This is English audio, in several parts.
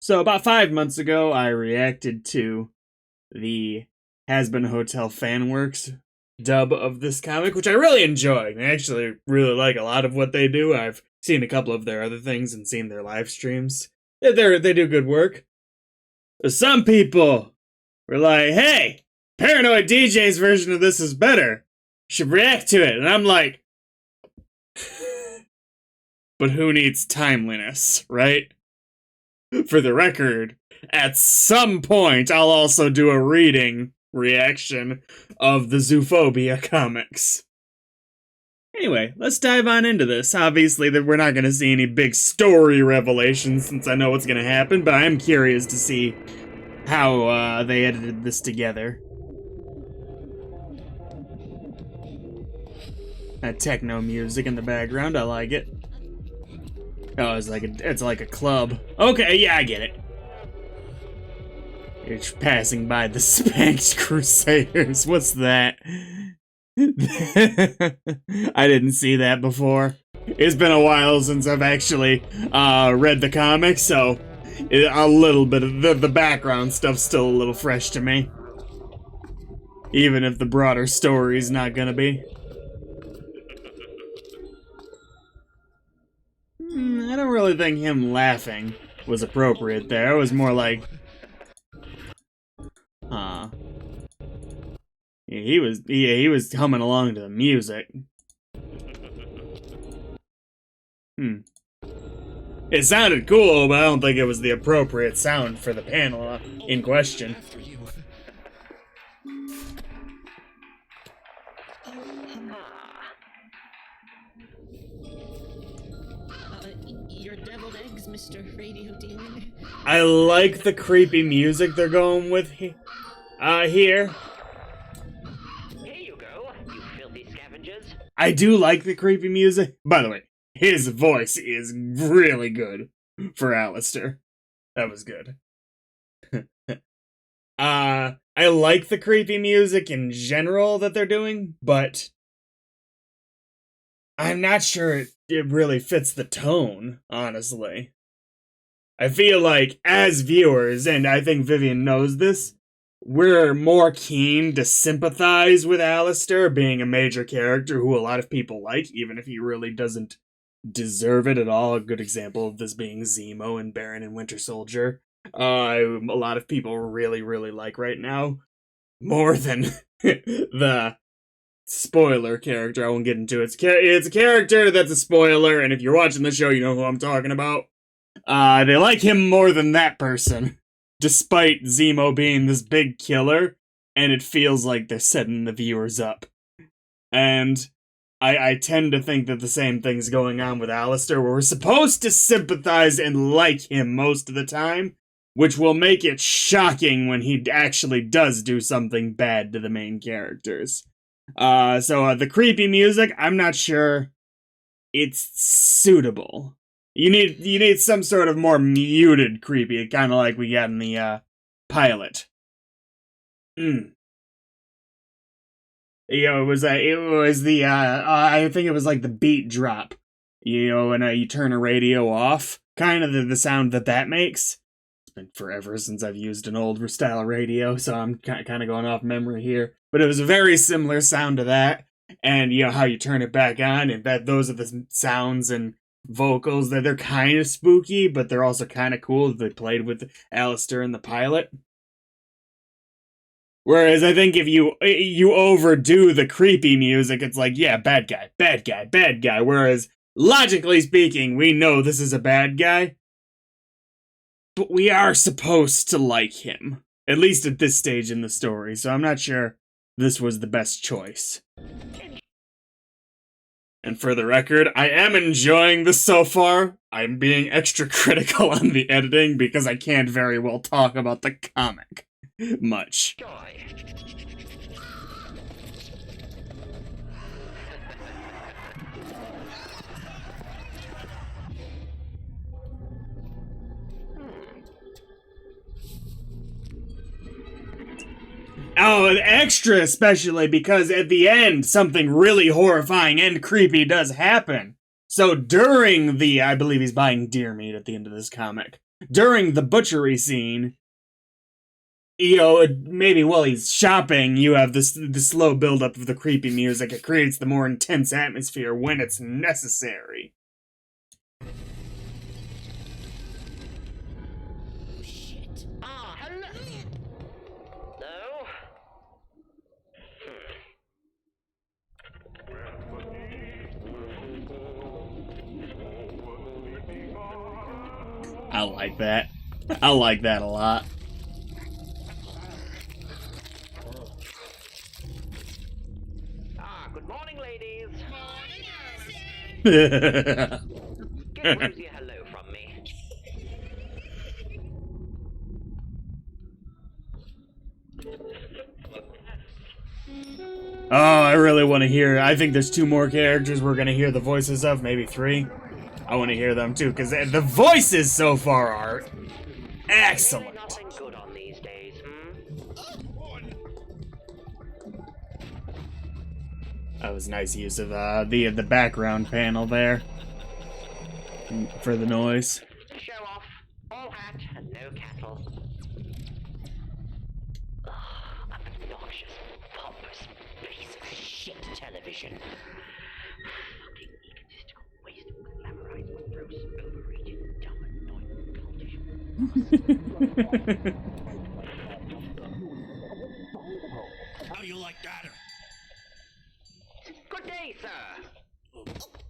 So about 5 months ago, I reacted to the Has-Been Hotel Fanworks dub of this comic, which I really enjoy. I actually really like a lot of what they do. I've seen a couple of their other things and seen their live streams. They do good work. Some people were like, hey, PARANOiD DJ's version of this is better. You should react to it. And I'm like, but who needs timeliness, right? For the record, at some point, I'll also do a reaction of the Zoophobia comics. Anyway, let's dive on into this. Obviously, we're not going to see any big story revelations since I know what's going to happen, but I am curious to see how they edited this together. That techno music in the background, I like it. Oh, it's like a club. Okay, yeah, I get it. It's passing by the Spanked Crusaders. What's that? I didn't see that before. It's been a while since I've actually read the comics, so a little bit of the background stuff's still a little fresh to me. Even if the broader story's not gonna be. I don't really think him laughing was appropriate there. It was more like, he was humming along to the music. It sounded cool, but I don't think it was the appropriate sound for the panel in question. Your deviled eggs, Mr. Radio Demon. I like the creepy music they're going with here. Here you go, you filthy scavengers. I do like the creepy music. By the way, his voice is really good for Alistair. That was good. I like the creepy music in general that they're doing, but I'm not sure it really fits the tone, honestly. I feel like, as viewers, and I think Vivian knows this, we're more keen to sympathize with Alistair being a major character who a lot of people like, even if he really doesn't deserve it at all. A good example of this being Zemo and Baron and Winter Soldier. A lot of people really, really like right now. More than the spoiler character. I won't get into it. It's a character that's a spoiler, and if you're watching the show, you know who I'm talking about. They like him more than that person, despite Zemo being this big killer, and it feels like they're setting the viewers up. And I tend to think that the same thing's going on with Alistair, where we're supposed to sympathize and like him most of the time, which will make it shocking when he actually does do something bad to the main characters. So the creepy music, I'm not sure it's suitable. You need some sort of more muted creepy, kind of like we got in the pilot. You know, it was the I think it was like the beat drop. You know, when you turn a radio off, kind of the sound that makes. It's been forever since I've used an old style radio, so I'm kind of going off memory here. But it was a very similar sound to that, and you know how you turn it back on, and those are the sounds and vocals that they're kind of spooky, but they're also kind of cool that they played with Alistair in the pilot. Whereas I think if you overdo the creepy music, it's like, yeah, bad guy, bad guy, bad guy. Whereas logically speaking, we know this is a bad guy, but we are supposed to like him, at least at this stage in the story. So I'm not sure this was the best choice. And for the record, I am enjoying this so far. I'm being extra critical on the editing because I can't very well talk about the comic much. Joy. Oh, extra especially because at the end, something really horrifying and creepy does happen. So during I believe he's buying deer meat at the end of this comic. during the butchery scene, you know, maybe while he's shopping, you have the slow buildup of the creepy music. It creates the more intense atmosphere when it's necessary. Shit. Ah, hello. Hello? I like that. I like that a lot. Ah, good morning, ladies. Oh, Give Rosie a hello from me. I really want to hear. I think there's 2 more characters we're going to hear the voices of, maybe 3. I want to hear them too, because the voices so far are excellent. Really nothing good on these days, That was nice use of the background panel there for the noise. Show off, all hat and no cattle. Ugh, obnoxious, pompous piece of shit television. Fucking egotistical waste of glamorized, morose, overrated, dumb, annoying culture. How do you like that? Good day, sir.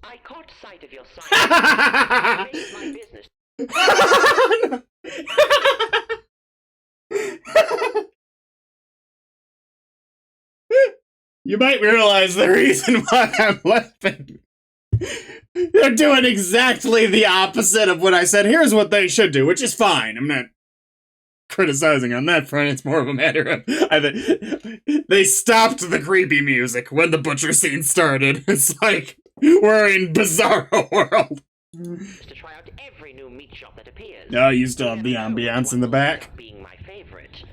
I caught sight of your sign. It's my business. You might realize the reason why I'm laughing. They're doing exactly the opposite of what I said. Here's what they should do, which is fine. I'm not criticizing on that front. It's more of a matter of they stopped the creepy music when the butcher scene started. It's like we're in Bizarro World. To try out every new meat shop that appears. No, you still have the ambiance in the back. Being my favorite.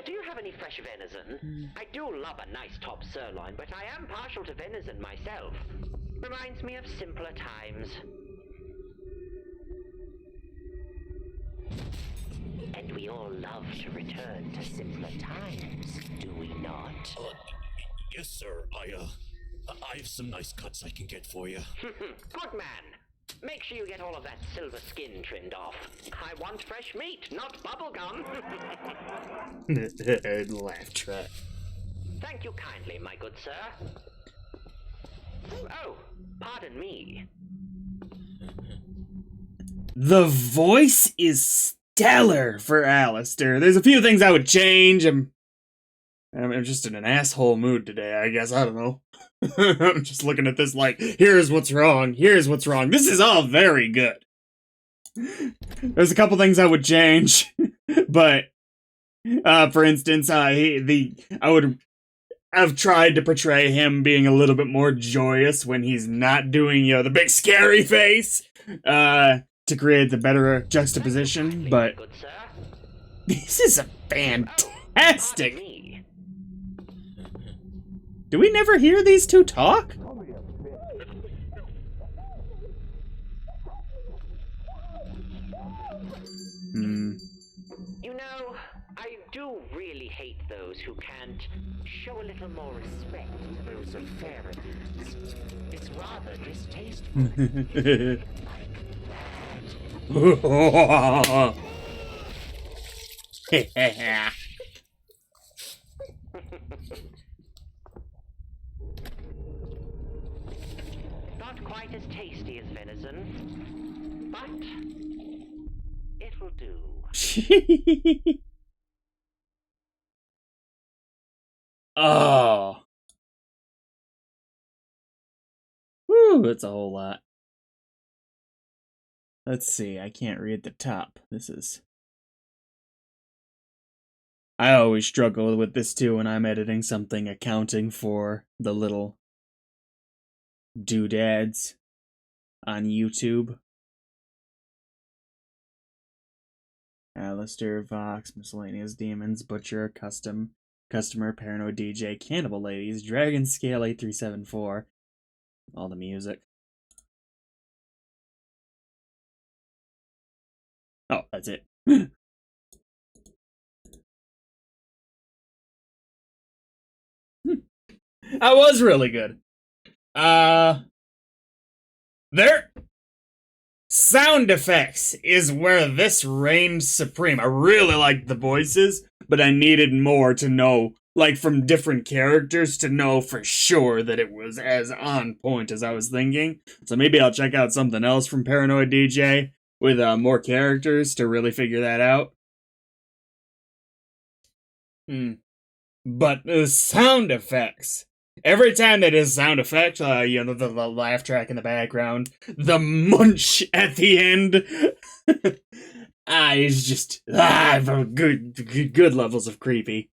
Do you have any fresh venison? I do love a nice top sirloin, but I am partial to venison myself. Reminds me of simpler times. And we all love to return to simpler times, do we not? Yes, sir. I have some nice cuts I can get for you. Good man. Make sure you get all of that silver skin trimmed off. I want fresh meat, not bubblegum. Laugh track. Thank you kindly, my good sir. Oh, pardon me. The voice is stellar for Alistair. There's a few things I would change. I'm just in an asshole mood today, I guess. I don't know. I'm just looking at this like, here's what's wrong. Here's what's wrong. This is all very good. There's a couple things I would change, but for instance, I've tried to portray him being a little bit more joyous when he's not doing, the big scary face, to create the better juxtaposition, but Good sir. this is a fantastic. Do we never hear these two talk? You know, I do really hate those who can't show a little more respect to those of fairer deeds. It's rather distasteful. Not quite as tasty as venison, but it will do. Oh. Whew, that's a whole lot. Let's see, I can't read the top. I always struggle with this too when I'm editing something, accounting for the little doodads on YouTube. Alistair, Vox, Miscellaneous Demons, Butcher, Customer, Paranoid DJ, Cannibal Ladies, Dragon Scale 8374. All the music. Oh, that's it. That was really good. There. Sound effects is where this reigned supreme. I really liked the voices, but I needed more to know, like from different characters, to know for sure that it was as on point as I was thinking. So maybe I'll check out something else from PARANOiD DJ with more characters to really figure that out. But the sound effects. Every time they did a sound effect, the laugh track in the background, the munch at the end, it's just good levels of creepy.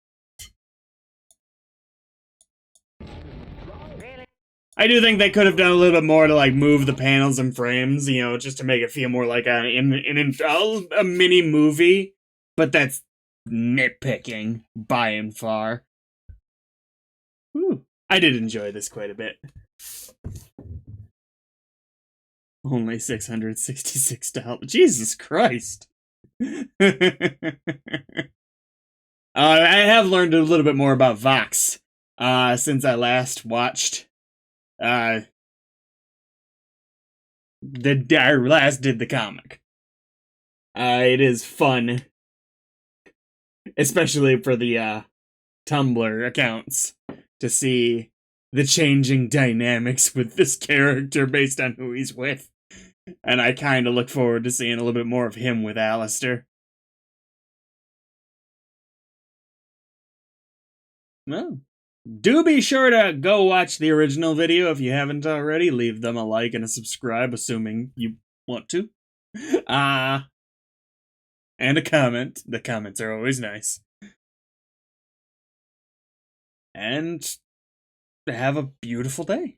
I do think they could have done a little bit more to like move the panels and frames, just to make it feel more like a mini movie. But that's nitpicking by and far. Whew. I did enjoy this quite a bit. Only $666. Jesus Christ. I have learned a little bit more about Vox since I last watched. I last did the comic. It is fun, especially for the Tumblr accounts, to see the changing dynamics with this character based on who he's with. And I kind of look forward to seeing a little bit more of him with Alistair. Well, do be sure to go watch the original video if you haven't already. Leave them a like and a subscribe, assuming you want to. And a comment. The comments are always nice. And have a beautiful day.